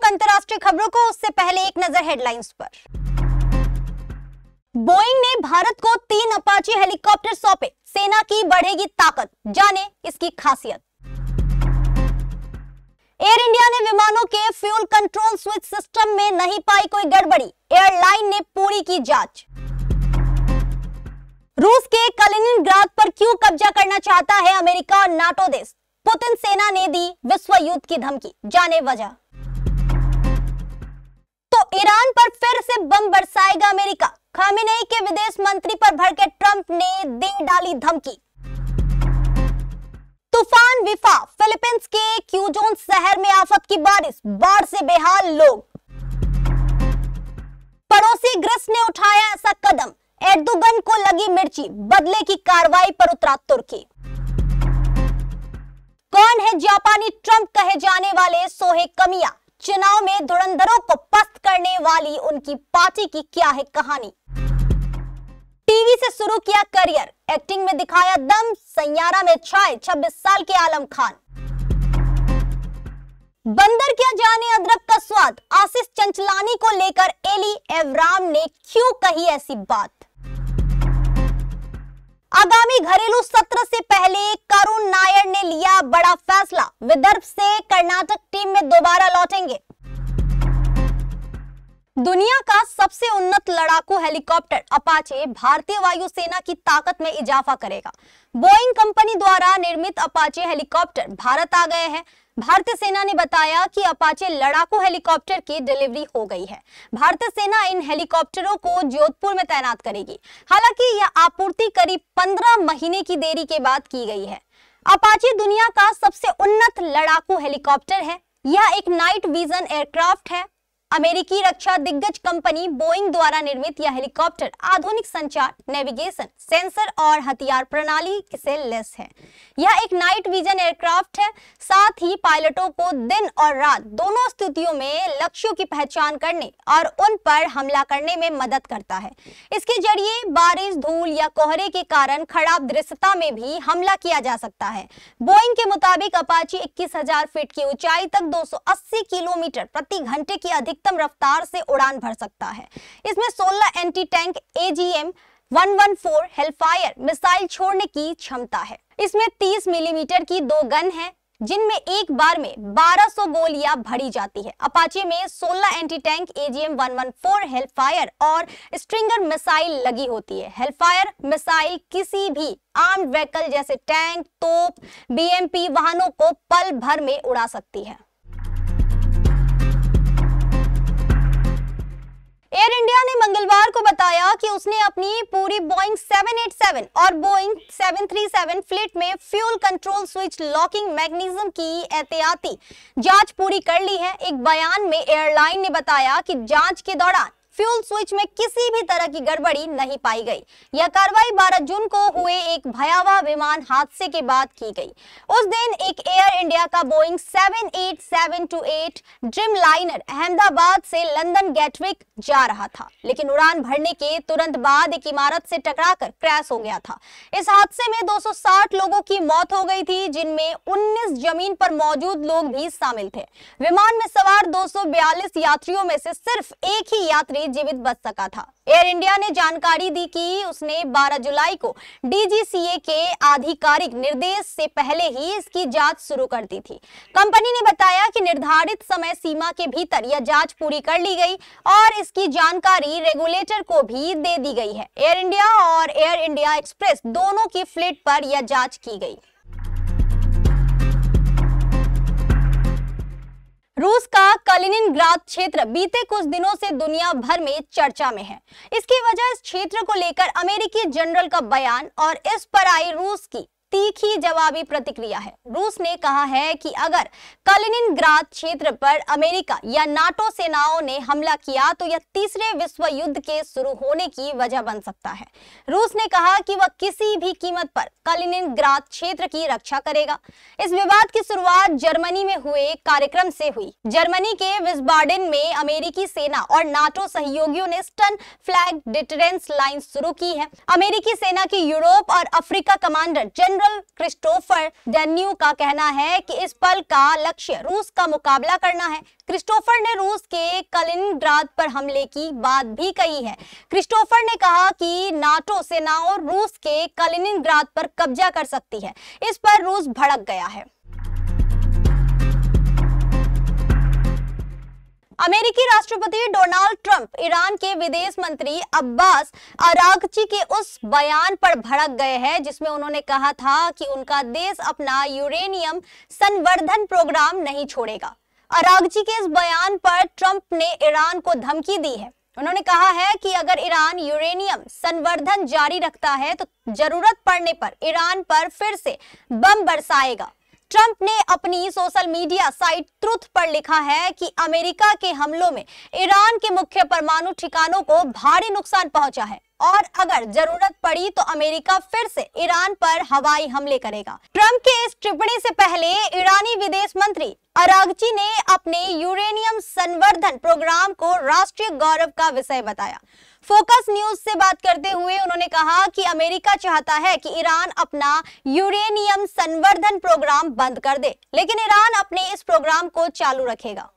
अंतर्राष्ट्रीय खबरों को उससे पहले एक नजर हेडलाइंस पर। बोइंग ने भारत को 3 अपाचे हेलीकॉप्टर सौंपे, सेना की बढ़ेगी ताकत, जाने इसकी खासियत। एयर इंडिया ने विमानों के फ्यूल कंट्रोल स्विच सिस्टम में नहीं पाई कोई गड़बड़ी, एयरलाइन ने पूरी की जांच। रूस के कलिनिनग्राद पर क्यों कब्जा करना चाहता है अमेरिका और नाटो देश, पुतिन सेना ने दी विश्व युद्ध की धमकी, जाने वजह। तो ईरान पर फिर से बम बरसाएगा अमेरिका, खामेनेई के विदेश मंत्री पर भड़के ट्रंप ने दे डाली धमकी। तूफान विफा, फिलीपींस के क्यूजोन शहर में आफत की बारिश, बाढ़ से बेहाल लोग। पड़ोसी ग्रीस ने उठाया ऐसा कदम, एर्दोगन को लगी मिर्ची, बदले की कार्रवाई पर उतरा तुर्की। कौन है जापानी ट्रंप कहे जाने वाले सोहे कमिया, चुनाव में धुरंधरों को पस्त करने वाली उनकी पार्टी की क्या है कहानी। टीवी से शुरू किया करियर, एक्टिंग में दिखाया दम, सैयारा में छाए 26 साल के आलम खान। बंदर क्या जाने अदरक का स्वाद, आशीष चंचलानी को लेकर एली एवराम ने क्यों कही ऐसी बात। आगामी घरेलू सत्र से पहले करुण नायर ने लिया बड़ा फैसला, विदर्भ से कर्नाटक टीम में दोबारा लौटेंगे। दुनिया का सबसे उन्नत लड़ाकू हेलीकॉप्टर अपाचे भारतीय वायुसेना की ताकत में इजाफा करेगा। बोइंग कंपनी द्वारा निर्मित अपाचे हेलीकॉप्टर भारत आ गए हैं। भारतीय सेना ने बताया कि अपाचे लड़ाकू हेलीकॉप्टर की डिलीवरी हो गई है। भारतीय सेना इन हेलीकॉप्टरों को जोधपुर में तैनात करेगी। हालांकि यह आपूर्ति करीब 15 महीने की देरी के बाद की गई है। अपाचे दुनिया का सबसे उन्नत लड़ाकू हेलीकॉप्टर है। यह एक नाइट विजन एयरक्राफ्ट है। अमेरिकी रक्षा दिग्गज कंपनी बोइंग द्वारा निर्मित यह हेलीकॉप्टर आधुनिक संचार, नेविगेशन, सेंसर और हथियार प्रणाली से लैस है। यह एक नाइट विजन एयरक्राफ्ट है, साथ ही पायलटों को दिन और रात दोनों स्थितियों में लक्ष्यों की पहचान करने और उन पर हमला करने में मदद करता है। इसके जरिए बारिश, धूल या कोहरे के कारण खराब दृश्यता में भी हमला किया जा सकता है। बोइंग के मुताबिक अपाचे 21,000 फीट की ऊंचाई तक 280 किलोमीटर प्रति घंटे की अधिकतम रफ्तार से उड़ान भर सकता है। इसमें 16 anti tank AGM-114 Hellfire missile छोड़ने की क्षमता है। इसमें 30 मिलीमीटर की 2 गन है, जिनमें एक बार में 1200 गोलियां भरी जाती है। अपाचे में 16 एंटी टैंक AGM-114 हेलफायर और स्ट्रिंगर मिसाइल लगी होती है। हेलफायर मिसाइल किसी भी आर्म्ड व्हीकल जैसे टैंक, तोप, BMP वाहनों को पल भर में उड़ा सकती है। एयर इंडिया ने मंगलवार को बताया कि उसने अपनी पूरी बोइंग 787 और बोइंग 737 फ्लीट में fuel control switch locking mechanism की एहतियाती जांच पूरी कर ली है। एक बयान में एयरलाइन ने बताया कि जांच के दौरान फ्यूल स्विच में किसी भी तरह की गड़बड़ी नहीं पाई गई। यह कार्रवाई 12 जून को हुए एक भयावह विमान हादसे के बाद की गई। उस दिन एक एयर इंडिया का बोइंग 787-8 ड्रीम लाइनर अहमदाबाद से लंदन गेटविक जा रहा था, लेकिन उड़ान भरने के तुरंत बाद एक इमारत से टकराकर क्रैश हो गया था। इस हादसे में 260 लोगों की मौत हो गई थी, जिनमें 19 जमीन पर मौजूद लोग भी शामिल थे। विमान में सवार 242 यात्रियों में से सिर्फ एक ही यात्री जीवित बच सका था। एयर इंडिया ने जानकारी दी कि उसने 12 जुलाई को DGCA के आधिकारिक निर्देश से पहले ही इसकी जांच शुरू कर दी थी। कंपनी ने बताया कि निर्धारित समय सीमा के भीतर यह जांच पूरी कर ली गई और इसकी जानकारी रेगुलेटर को भी दे दी गई है। एयर इंडिया और एयर इंडिया एक्सप्रेस दोनों की फ्लीट पर यह जांच की गई। रूस का कलिनिनग्राद क्षेत्र बीते कुछ दिनों से दुनिया भर में चर्चा में है। इसकी वजह इस क्षेत्र को लेकर अमेरिकी जनरल का बयान और इस पर आई रूस की तीखी जवाबी प्रतिक्रिया है। रूस ने कहा है कि अगर कलिनिनग्राद क्षेत्र पर अमेरिका या नाटो सेनाओं ने हमला किया तो यह तीसरे विश्व युद्ध के शुरू होने की वजह बन सकता है। रूस ने कहा कि वह किसी भी कीमत पर कलिनिनग्राद क्षेत्र की रक्षा करेगा। इस विवाद की शुरुआत जर्मनी में हुए कार्यक्रम से हुई। जर्मनी के विस्बाडेन में अमेरिकी सेना और नाटो सहयोगियों ने स्टन फ्लैग डिटरेंस लाइन शुरू की है। अमेरिकी सेना के यूरोप और Africa commander general general Christopher डेन्यू का कहना है कि इस पल का लक्ष्य रूस का मुकाबला करना है। क्रिस्टोफर ने रूस के कलिनिंग्राद पर हमले की बात भी कही है। क्रिस्टोफर ने कहा कि नाटो सेनाओं रूस के कलिनिंग्राद पर कब्जा कर सकती है। इस पर रूस भड़क गया है। अमेरिकी राष्ट्रपति डोनाल्ड ट्रंप ईरान के विदेश मंत्री अब्बास अरागची के उस बयान पर भड़क गए हैं जिसमें उन्होंने कहा था कि उनका देश अपना यूरेनियम संवर्धन प्रोग्राम नहीं छोड़ेगा। अरागची के इस बयान पर ट्रंप ने ईरान को धमकी दी है। उन्होंने कहा है कि अगर ईरान यूरेनियम संवर्धन जारी रखता है तो जरूरत पड़ने पर ईरान पर फिर से बम बरसाएगा। ट्रंप ने अपनी सोशल मीडिया साइट ट्रुथ पर लिखा है कि अमेरिका के हमलों में ईरान के मुख्य परमाणु ठिकानों को भारी नुकसान पहुंचा है और अगर जरूरत पड़ी तो अमेरिका फिर से ईरान पर हवाई हमले करेगा। ट्रंप के इस टिप्पणी से पहले ईरानी विदेश मंत्री अरागची ने अपने यूरेनियम संवर्धन प्रोग्राम को राष्ट्रीय गौरव का विषय बताया। फोकस न्यूज से बात करते हुए उन्होंने कहा कि अमेरिका चाहता है कि ईरान अपना यूरेनियम संवर्धन प्रोग्राम बंद कर दे, लेकिन ईरान अपने इस प्रोग्राम को चालू रखेगा।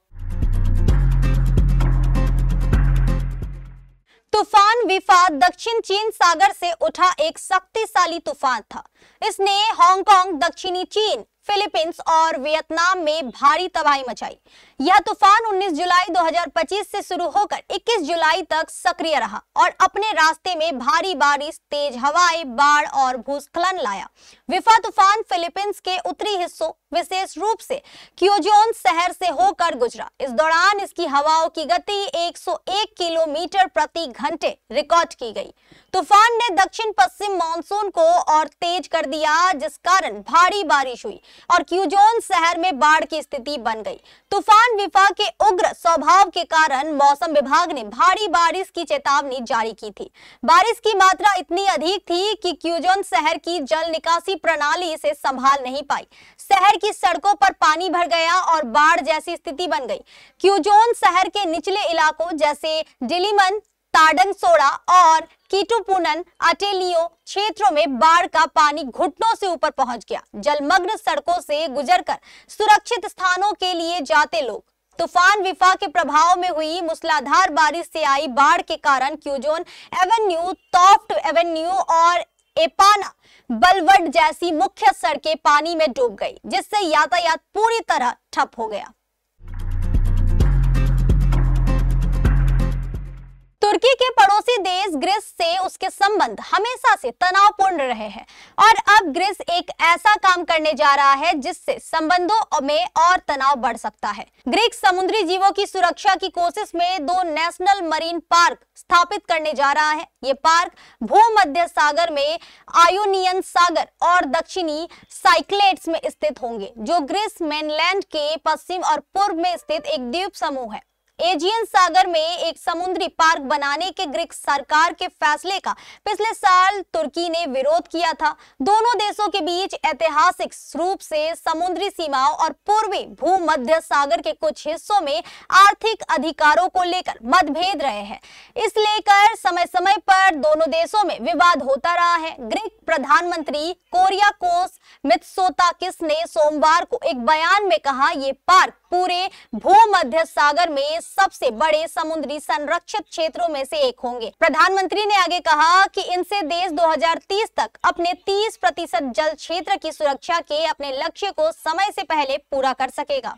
तूफान विफा दक्षिण चीन सागर से उठा एक शक्तिशाली तूफान था। इसने हांगकांग, दक्षिणी चीन, फिलीपींस और वियतनाम में भारी तबाही मचाई। यह तूफान 19 जुलाई 2025 से शुरू होकर 21 जुलाई तक सक्रिय रहा और अपने रास्ते में भारी बारिश, तेज हवाएं, बाढ़ और भूस्खलन लाया। विफा तूफान फिलीपींस के उत्तरी हिस्सों, विशेष रूप से क्यूजोन शहर से होकर गुजरा। इस दौरान इसकी हवाओं की गति 101 किलोमीटर प्रति घंटे रिकॉर्ड की गई। तूफान ने दक्षिण पश्चिम मानसून को और तेज कर दिया, जिस कारण भारी बारिश हुई और क्यूजोन शहर में बाढ़ की स्थिति बन गई। तूफान विफा के उग्र स्वभाव के कारण मौसम विभाग ने भारी बारिश की चेतावनी जारी की थी। बारिश की मात्रा इतनी अधिक थी कि क्यूजोन शहर की जल निकासी प्रणाली इसे संभाल नहीं पाई। शहर की सड़कों पर पानी भर गया और बाढ़ जैसी स्थिति बन गई। क्यूजोन शहर के निचले इलाकों जैसे डिलीमन, ताडंगसोड़ा और कीटुपुनन, अटेलियो क्षेत्रों में बाढ़ का पानी घुटनों से ऊपर पहुंच गया। जलमग्न सड़कों से गुजरकर सुरक्षित स्थानों के लिए जाते लोग। तूफान विफा के प्रभाव में हुई मूसलाधार बारिश से आई बाढ़ के कारण क्यूजोन एवेन्यू, टॉफ्ट एवेन्यू और एपाना बलवर्ड जैसी मुख्य सड़कें पानी में डूब गई, जिससे यातायात पूरी तरह ठप हो गया। तुर्की के पड़ोसी देश ग्रीस से उसके संबंध हमेशा से तनावपूर्ण रहे हैं और अब ग्रीस एक ऐसा काम करने जा रहा है जिससे संबंधों में और तनाव बढ़ सकता है। ग्रीक समुद्री जीवों की सुरक्षा की कोशिश में 2 नेशनल मरीन पार्क स्थापित करने जा रहा है। ये पार्क भूमध्य सागर में आयोनियन सागर और दक्षिणी साइक्लेड्स में स्थित होंगे, जो ग्रीस मेनलैंड के पश्चिम और पूर्व में स्थित एक द्वीप समूह है। एजियन सागर में एक समुद्री पार्क बनाने के ग्रीक सरकार के फैसले का पिछले साल तुर्की ने विरोध किया था। दोनों देशों के बीच ऐतिहासिक रूप से समुद्री सीमाओं और पूर्वी भूमध्य सागर के कुछ हिस्सों में आर्थिक अधिकारों को लेकर मतभेद रहे हैं। इस लेकर समय समय पर दोनों देशों में विवाद होता रहा है। ग्रीक प्रधानमंत्री कोरियाकोस मित्सोताकिस ने सोमवार को एक बयान में कहा, ये पार्क पूरे भूमध्य सागर में सबसे बड़े समुद्री संरक्षित क्षेत्रों में से एक होंगे। प्रधानमंत्री ने आगे कहा कि इनसे देश 2030 तक अपने 30% जल क्षेत्र की सुरक्षा के अपने लक्ष्य को समय से पहले पूरा कर सकेगा।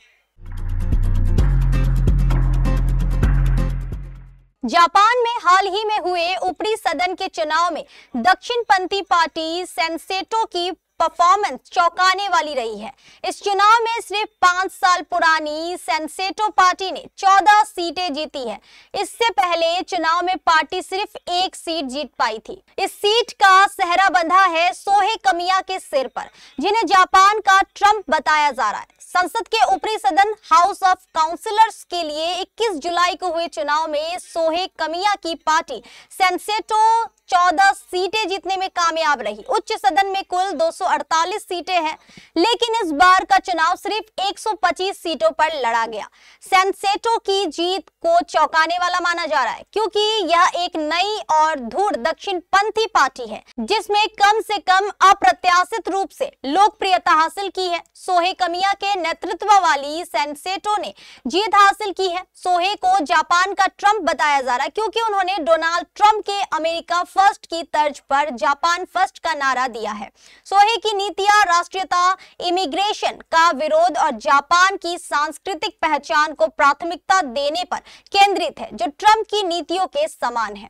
जापान में हाल ही में हुए ऊपरी सदन के चुनाव में दक्षिणपंथी पार्टी सेंसेटो की परफॉर्मेंस चौंकाने वाली रही है। इस चुनाव में सिर्फ 5 साल पुरानी सेंसेटो पार्टी ने 14 सीटें जीती है। इससे पहले चुनाव में पार्टी सिर्फ 1 सीट जीत पाई थी। इस सीट का सेहरा बंधा है सोहे कमिया के सिर पर, जिन्हें जापान का ट्रंप बताया जा रहा है। संसद के ऊपरी सदन हाउस ऑफ काउंसिलर्स के लिए 21 जुलाई को हुए चुनाव में सोहे कमिया की पार्टी सेंसेटो 14 सीटें जीतने में कामयाब रही। उच्च सदन में कुल 248 सीटें हैं, लेकिन इस बार का चुनाव सिर्फ 125 सीटों पर लड़ा गया। सैनसेटो की जीत को चौंकाने वाला माना जा रहा है, क्योंकि यह एक नई और धूढ़ दक्षिणपंथी पार्टी है जिसमें कम से कम अप्रत्याशित रूप से लोकप्रियता हासिल की है। सोहे कमिया के नेतृत्व वाली सैनसेटो ने जीत हासिल की है। सोहे को जापान का ट्रंप बताया जा रहा है, क्योंकि उन्होंने डोनाल्ड ट्रंप के अमेरिका फर्स्ट की तर्ज पर जापान फर्स्ट का नारा दिया है। सोहे की नीतियां राष्ट्रीयता, इमिग्रेशन का विरोध और जापान की सांस्कृतिक पहचान को प्राथमिकता देने पर केंद्रित है, जो ट्रंप की नीतियों के समान है।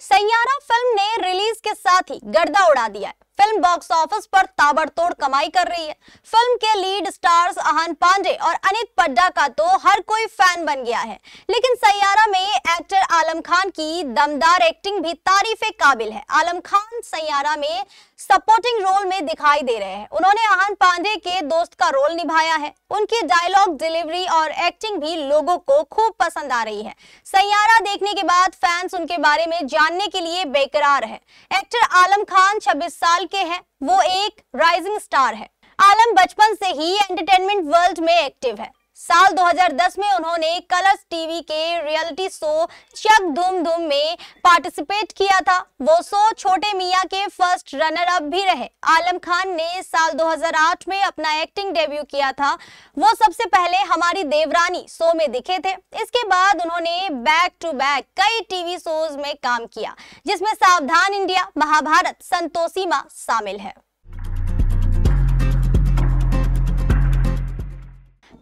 सैयारा फिल्म ने रिलीज के साथ ही गर्दा उड़ा दिया है। फिल्म बॉक्स ऑफिस पर ताबड़तोड़ कमाई कर रही है। फिल्म के लीड स्टार्स अहान पांडे और अनित पड्डा का तो हर कोई फैन बन गया है, लेकिन सैयारा में एक्टर आलम खान की दमदार एक्टिंग भी तारीफे काबिल है। आलम खान सैयारा में सपोर्टिंग रोल में दिखाई दे रहे हैं। उन्होंने अहान पांडे के दोस्त का रोल निभाया है। उनकी डायलॉग डिलीवरी और एक्टिंग भी लोगों को खूब पसंद आ रही है। सैयारा देखने के बाद फैंस उनके बारे में जानने के लिए बेकरार है। एक्टर आलम खान 26 साल के हैं। वो एक राइजिंग स्टार है। आलम बचपन से ही एंटरटेनमेंट वर्ल्ड में एक्टिव है। साल 2010 में उन्होंने कलर्स टीवी के रियलिटी शो चक धूम धूम में पार्टिसिपेट किया था। वो शो छोटे मियां के फर्स्ट रनर अप भी रहे। आलम खान ने साल 2008 में अपना एक्टिंग डेब्यू किया था। वो सबसे पहले हमारी देवरानी शो में दिखे थे। इसके बाद उन्होंने बैक टू बैक कई टीवी शोज में काम किया, जिसमें सावधान इंडिया, महाभारत, संतोषीमा शामिल है।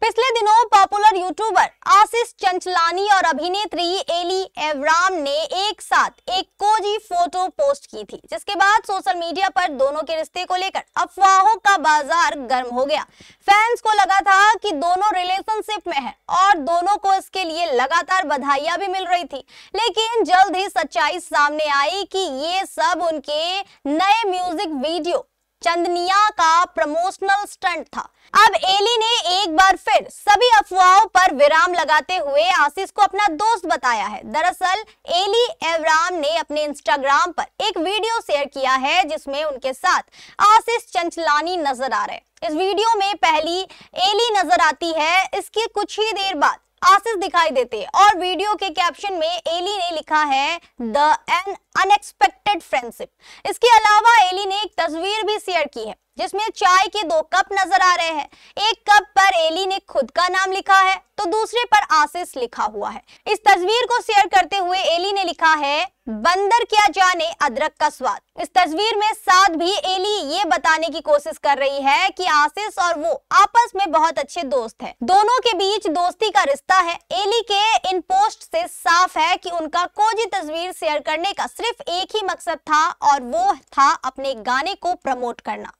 पिछले दिनों पॉपुलर यूट्यूबर आशीष चंचलानी और अभिनेत्री एली एवराम ने एक साथ एक कोजी फोटो पोस्ट की थी, जिसके बाद सोशल मीडिया पर दोनों के रिश्ते को लेकर अफवाहों का बाजार गर्म हो गया। फैंस को लगा था कि दोनों रिलेशनशिप में हैं और दोनों को इसके लिए लगातार बधाइयां भी मिल रही थी, लेकिन जल्द ही सच्चाई सामने आई कि ये सब उनके नए म्यूजिक वीडियो चंदनिया का प्रमोशनल स्टंट था। अब एली ने एक बार फिर सभी अफवाहों पर विराम लगाते हुए आशीष को अपना दोस्त बताया है। दरअसल एली एवराम ने अपने इंस्टाग्राम पर एक वीडियो शेयर किया है, जिसमें उनके साथ आशीष चंचलानी नजर आ रहे हैं। इस वीडियो में पहली एली नजर आती है, इसके कुछ ही देर बाद आशीष दिखाई देते और वीडियो के कैप्शन में एली ने लिखा है द एन अनएक्सपेक्टेड फ्रेंडशिप। इसके अलावा एली ने एक तस्वीर भी शेयर की है, जिसमें चाय के 2 कप नजर आ रहे हैं। एक कप पर एली ने खुद का नाम लिखा है, तो दूसरे पर आशीष लिखा हुआ है। इस तस्वीर को शेयर करते हुए एली ने लिखा है बंदर क्या जाने अदरक का स्वाद। इस तस्वीर में साथ भी एली ये बताने की कोशिश कर रही है कि आशीष और वो आपस में बहुत अच्छे दोस्त हैं। दोनों के बीच दोस्ती का रिश्ता है। एली के इन पोस्ट से साफ है कि उनका कोजी तस्वीर शेयर करने का सिर्फ एक ही मकसद था, और वो था अपने गाने को प्रमोट करना।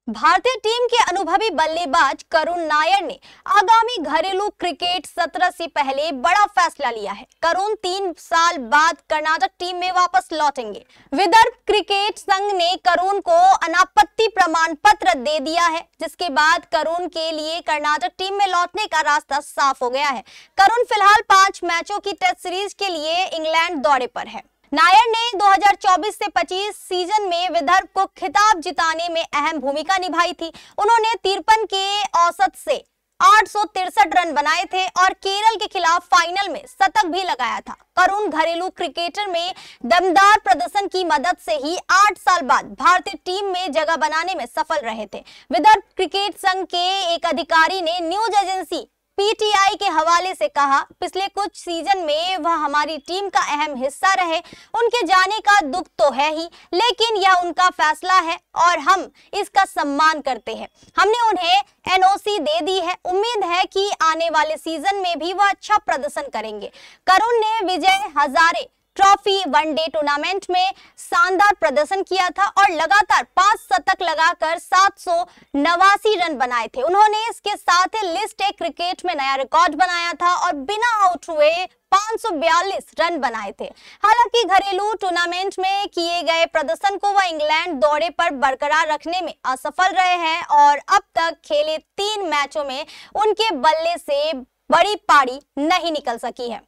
भारतीय टीम के अनुभवी बल्लेबाज करुण नायर ने आगामी घरेलू क्रिकेट सत्र से पहले बड़ा फैसला लिया है। करुण 3 साल बाद कर्नाटक टीम में वापस लौटेंगे। विदर्भ क्रिकेट संघ ने करुण को अनापत्ति प्रमाण पत्र दे दिया है, जिसके बाद करुण के लिए कर्नाटक टीम में लौटने का रास्ता साफ हो गया है। करुण फिलहाल 5 मैचों की टेस्ट सीरीज के लिए इंग्लैंड दौरे पर है। नायर ने 2024 से 25 सीजन में विदर्भ को खिताब जिताने में अहम भूमिका निभाई थी। उन्होंने 53 के औसत से 863 रन बनाए थे और केरल के खिलाफ फाइनल में शतक भी लगाया था। करुण घरेलू क्रिकेटर में दमदार प्रदर्शन की मदद से ही 8 साल बाद भारतीय टीम में जगह बनाने में सफल रहे थे। विदर्भ क्रिकेट संघ के एक अधिकारी ने न्यूज एजेंसी पीटीआई के हवाले से कहा, पिछले कुछ सीजन में वह हमारी टीम का अहम हिस्सा रहे। उनके जाने का दुख तो है ही, लेकिन यह उनका फैसला है और हम इसका सम्मान करते हैं। हमने उन्हें एनओसी दे दी है। उम्मीद है कि आने वाले सीजन में भी वह अच्छा प्रदर्शन करेंगे। करुण ने Vijay Hazare trophy one day tournament में शानदार प्रदर्शन किया था और लगातार 5 शतक लगाकर 789 रन बनाए थे। उन्होंने इसके साथ ही लिस्ट ए क्रिकेट में नया रिकॉर्ड बनाया था और बिना आउट हुए 542 रन बनाए थे। हालांकि घरेलू टूर्नामेंट में किए गए प्रदर्शन को वह इंग्लैंड दौरे पर बरकरार रखने में असफल रहे हैं और अब तक खेले 3 मैचों में उनके बल्ले से बड़ी पारी नहीं निकल सकी है।